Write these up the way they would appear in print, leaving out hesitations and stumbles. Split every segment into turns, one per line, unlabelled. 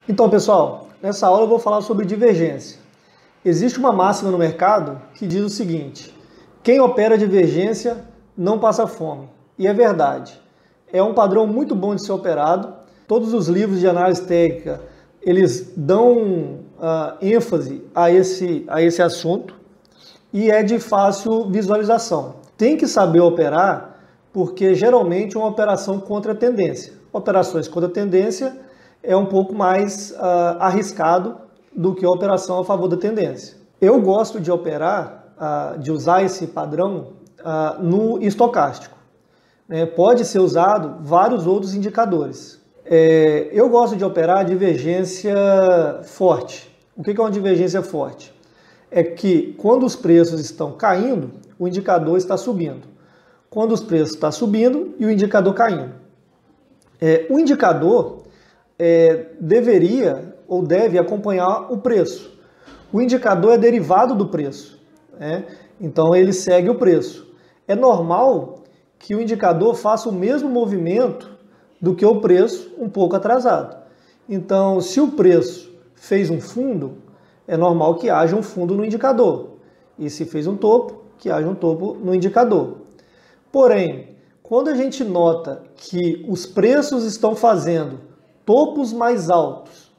Então, pessoal, nessa aula eu vou falar sobre divergência. Existe uma máxima no mercado que diz o seguinte: quem opera divergência não passa fome. E é verdade. É um padrão muito bom de ser operado. Todos os livros de análise técnica, eles dão ênfase a esse assunto e é de fácil visualização. Tem que saber operar porque geralmente é uma operação contra a tendência. Operações contra a tendência é um pouco mais arriscado do que a operação a favor da tendência. Eu gosto de operar, de usar esse padrão no estocástico. Pode ser usado vários outros indicadores. Eu gosto de operar a divergência forte. O que é uma divergência forte? É que quando os preços estão caindo, o indicador está subindo. Quando os preços estão subindo e o indicador caindo. O indicador deveria ou deve acompanhar o preço. O indicador é derivado do preço, então ele segue o preço. É normal que o indicador faça o mesmo movimento do que o preço um pouco atrasado. Então, se o preço fez um fundo, é normal que haja um fundo no indicador. E se fez um topo, que haja um topo no indicador. Porém, quando a gente nota que os preços estão fazendo topos mais altos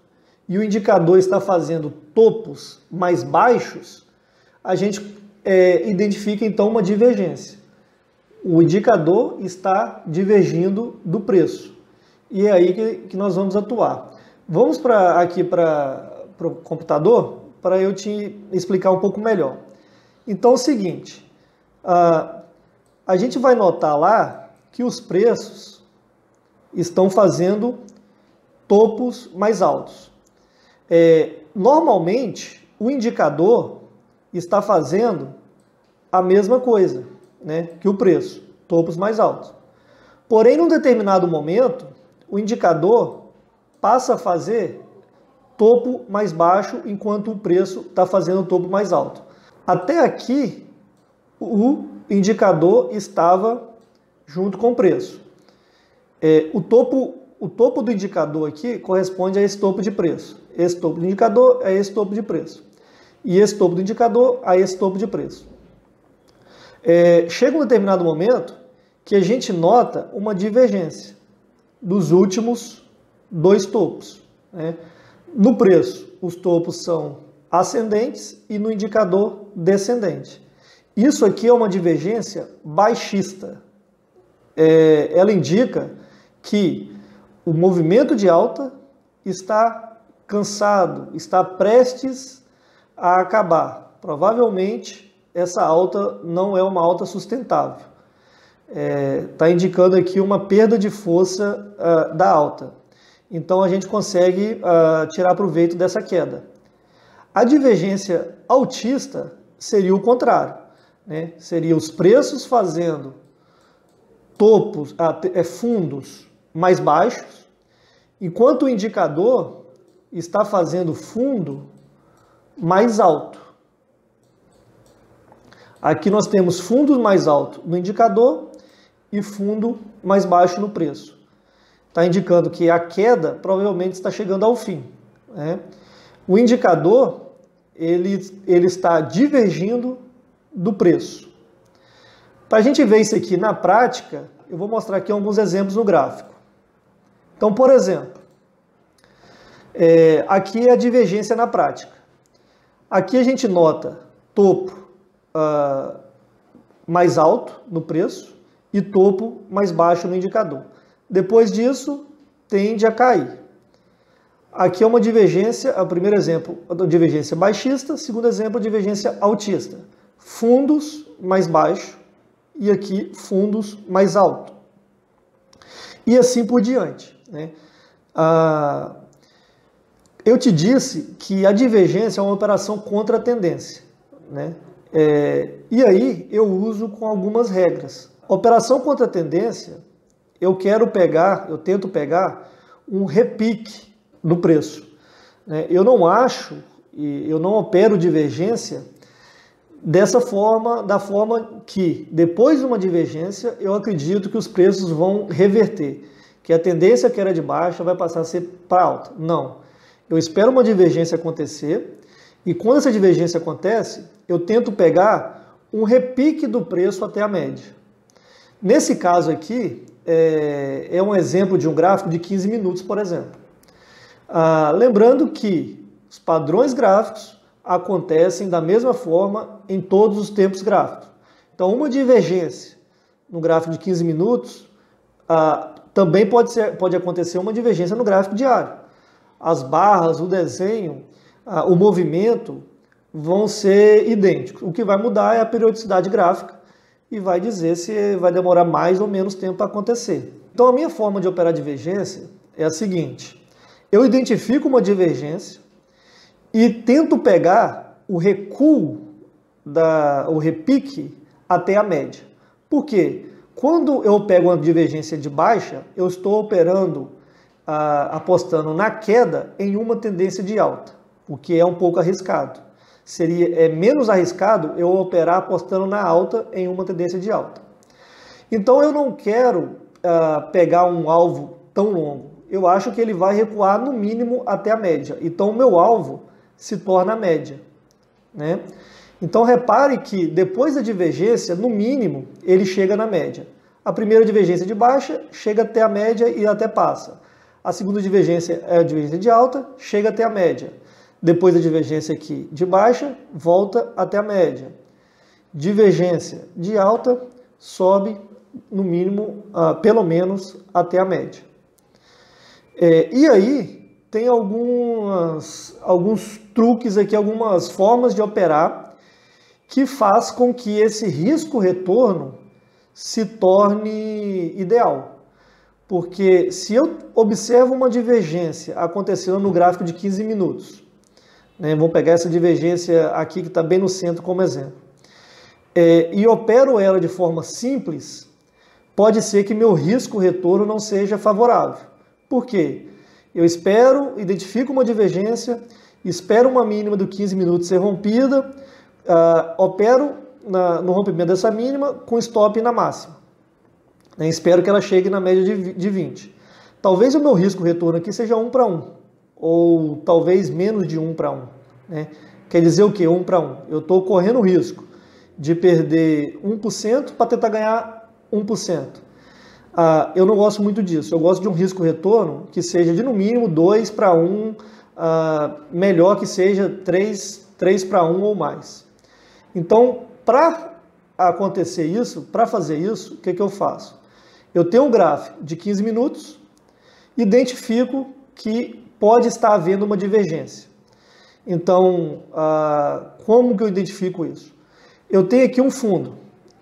e o indicador está fazendo topos mais baixos, a gente identifica então uma divergência. O indicador está divergindo do preço. E é aí que nós vamos atuar. Vamos aqui para o computador para eu te explicar um pouco melhor. Então é o seguinte, a gente vai notar lá que os preços estão fazendo topos mais altos. Normalmente, o indicador está fazendo a mesma coisa, que o preço, topos mais altos. Porém, num determinado momento, o indicador passa a fazer topo mais baixo, enquanto o preço está fazendo topo mais alto. Até aqui, o indicador estava junto com o preço. O topo do indicador aqui corresponde a esse topo de preço. Esse topo do indicador é esse topo de preço. E esse topo do indicador a esse topo de preço. Chega um determinado momento que a gente nota uma divergência dos últimos dois topos. No preço, os topos são ascendentes e no indicador descendente. Isso aqui é uma divergência baixista. Ela indica que o movimento de alta está cansado, está prestes a acabar. Provavelmente essa alta não é uma alta sustentável. Está indicando aqui uma perda de força da alta. Então a gente consegue tirar proveito dessa queda. A divergência altista seria o contrário. Seria os preços fazendo topos, fundos mais baixos, enquanto o indicador está fazendo fundo mais alto. Aqui nós temos fundos mais altos no indicador e fundo mais baixo no preço. Está indicando que a queda provavelmente está chegando ao fim. O indicador ele está divergindo do preço. Para a gente ver isso aqui na prática, eu vou mostrar aqui alguns exemplos no gráfico. Então, por exemplo, aqui é a divergência na prática. Aqui a gente nota topo mais alto no preço e topo mais baixo no indicador. Depois disso, tende a cair. Aqui é uma divergência, o primeiro exemplo, a divergência baixista, segundo exemplo, a divergência altista. Fundos mais baixo e aqui fundos mais alto. E assim por diante. Eu te disse que a divergência é uma operação contra a tendência. E aí eu uso com algumas regras. Operação contra a tendência, eu tento pegar um repique do preço. Eu não acho, eu não opero divergência dessa forma, da forma que depois de uma divergência eu acredito que os preços vão reverter, que a tendência que era de baixa vai passar a ser para alta. Não. Eu espero uma divergência acontecer e quando essa divergência acontece, eu tento pegar um repique do preço até a média. Nesse caso aqui, é um exemplo de um gráfico de 15 minutos, por exemplo. Lembrando que os padrões gráficos acontecem da mesma forma em todos os tempos gráficos. Então, uma divergência no gráfico de 15 minutos, também pode acontecer uma divergência no gráfico diário. As barras, o desenho, o movimento vão ser idênticos. O que vai mudar é a periodicidade gráfica e vai dizer se vai demorar mais ou menos tempo para acontecer. Então, a minha forma de operar divergência é a seguinte. Eu identifico uma divergência e tento pegar o recuo, o repique até a média. Por quê? Quando eu pego uma divergência de baixa, eu estou operando, apostando na queda em uma tendência de alta, o que é um pouco arriscado. É menos arriscado eu operar apostando na alta em uma tendência de alta. Então eu não quero pegar um alvo tão longo. Eu acho que ele vai recuar no mínimo até a média. Então o meu alvo se torna a média, né? Então repare que depois da divergência, no mínimo, ele chega na média. A primeira divergência de baixa chega até a média e até passa. A segunda divergência é a divergência de alta, chega até a média. Depois da divergência aqui de baixa, volta até a média. Divergência de alta, sobe no mínimo, pelo menos, até a média. E aí, tem alguns truques aqui, algumas formas de operar que faz com que esse risco-retorno se torne ideal. Porque se eu observo uma divergência acontecendo no gráfico de 15 minutos, né, vamos pegar essa divergência aqui que está bem no centro como exemplo, e opero ela de forma simples, pode ser que meu risco-retorno não seja favorável. Por quê? Eu identifico uma divergência, espero uma mínima de 15 minutos ser rompida, opero no rompimento dessa mínima com stop na máxima. Espero que ela chegue na média de 20. Talvez o meu risco-retorno aqui seja 1 para 1, ou talvez menos de 1 para 1. Né? Quer dizer o quê? 1 para 1. Eu estou correndo o risco de perder 1% para tentar ganhar 1%. Eu não gosto muito disso. Eu gosto de um risco-retorno que seja de no mínimo 2 para 1, melhor que seja 3 para 1 ou mais. Então, para acontecer isso, para fazer isso, o que eu faço? Eu tenho um gráfico de 15 minutos, identifico que pode estar havendo uma divergência. Então, como que eu identifico isso? Eu tenho aqui um fundo,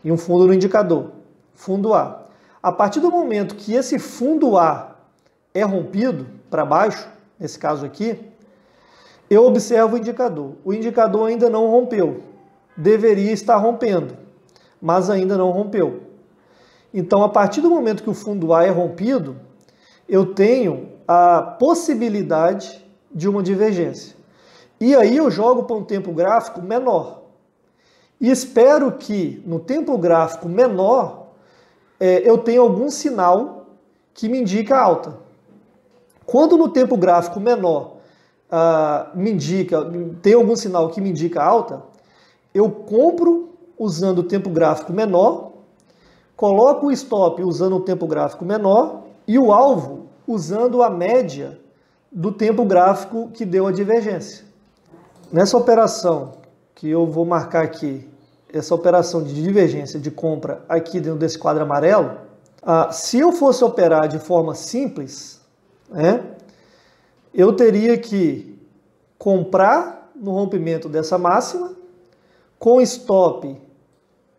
e um fundo no indicador, fundo A. A partir do momento que esse fundo A é rompido para baixo, nesse caso aqui, eu observo o indicador. O indicador ainda não rompeu. Deveria estar rompendo, mas ainda não rompeu. Então, a partir do momento que o fundo A é rompido, eu tenho a possibilidade de uma divergência. E aí eu jogo para um tempo gráfico menor. E espero que no tempo gráfico menor eu tenha algum sinal que me indica alta. Quando no tempo gráfico menor tem algum sinal que me indica alta, eu compro usando o tempo gráfico menor, coloco o stop usando o tempo gráfico menor e o alvo usando a média do tempo gráfico que deu a divergência. Nessa operação que eu vou marcar aqui, essa operação de divergência de compra aqui dentro desse quadro amarelo, se eu fosse operar de forma simples, eu teria que comprar no rompimento dessa máxima, com stop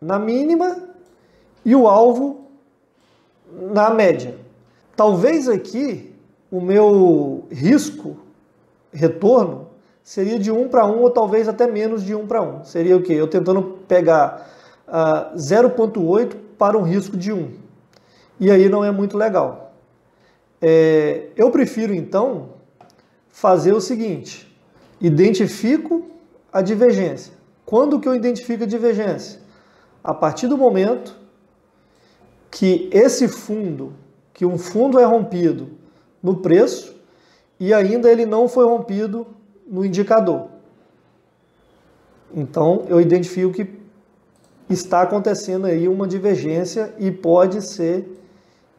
na mínima e o alvo na média. Talvez aqui o meu risco retorno seria de 1 para 1 ou talvez até menos de 1 para 1. Seria o quê? Eu tentando pegar 0,8 para um risco de 1. E aí não é muito legal. Eu prefiro então fazer o seguinte: identifico a divergência. Quando que eu identifico a divergência? A partir do momento que um fundo é rompido no preço e ainda ele não foi rompido no indicador. Então eu identifico que está acontecendo aí uma divergência e pode ser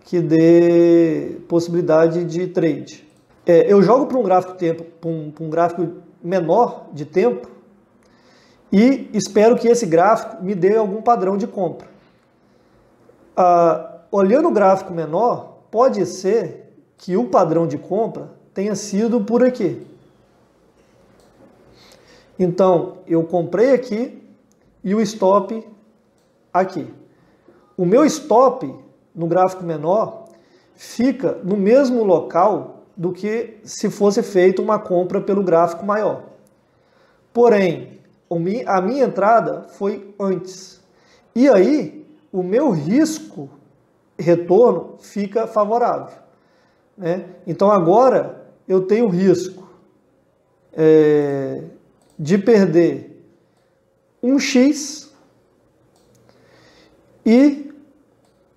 que dê possibilidade de trade. Eu jogo para um gráfico tempo, para um gráfico menor de tempo e espero que esse gráfico me dê algum padrão de compra. Olhando o gráfico menor, pode ser que o padrão de compra tenha sido por aqui. Então, eu comprei aqui e o stop aqui. O meu stop no gráfico menor fica no mesmo local do que se fosse feita uma compra pelo gráfico maior. Porém, a minha entrada foi antes. E aí, o meu risco retorno fica favorável, né? Então agora eu tenho risco de perder 1x e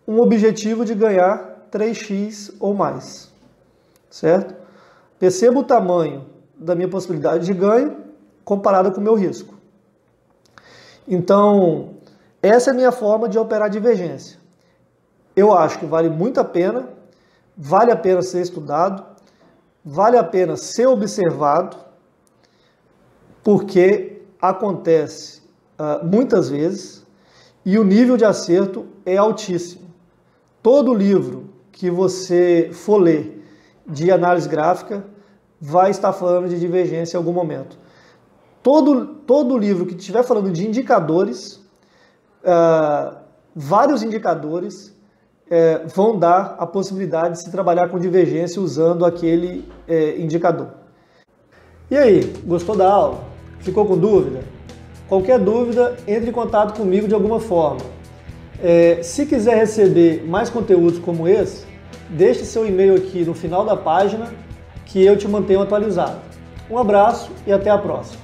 um objetivo de ganhar 3x ou mais, certo? Perceba o tamanho da minha possibilidade de ganho comparada com o meu risco. Então, essa é a minha forma de operar divergência. Eu acho que vale muito a pena ser estudado, vale a pena ser observado, porque acontece muitas vezes e o nível de acerto é altíssimo. Todo livro que você for ler de análise gráfica vai estar falando de divergência em algum momento. Todo livro que estiver falando de indicadores, vários indicadores vão dar a possibilidade de se trabalhar com divergência usando aquele indicador. E aí, gostou da aula? Ficou com dúvida? Qualquer dúvida, entre em contato comigo de alguma forma. Se quiser receber mais conteúdos como esse, deixe seu e-mail aqui no final da página que eu te mantenho atualizado. Um abraço e até a próxima.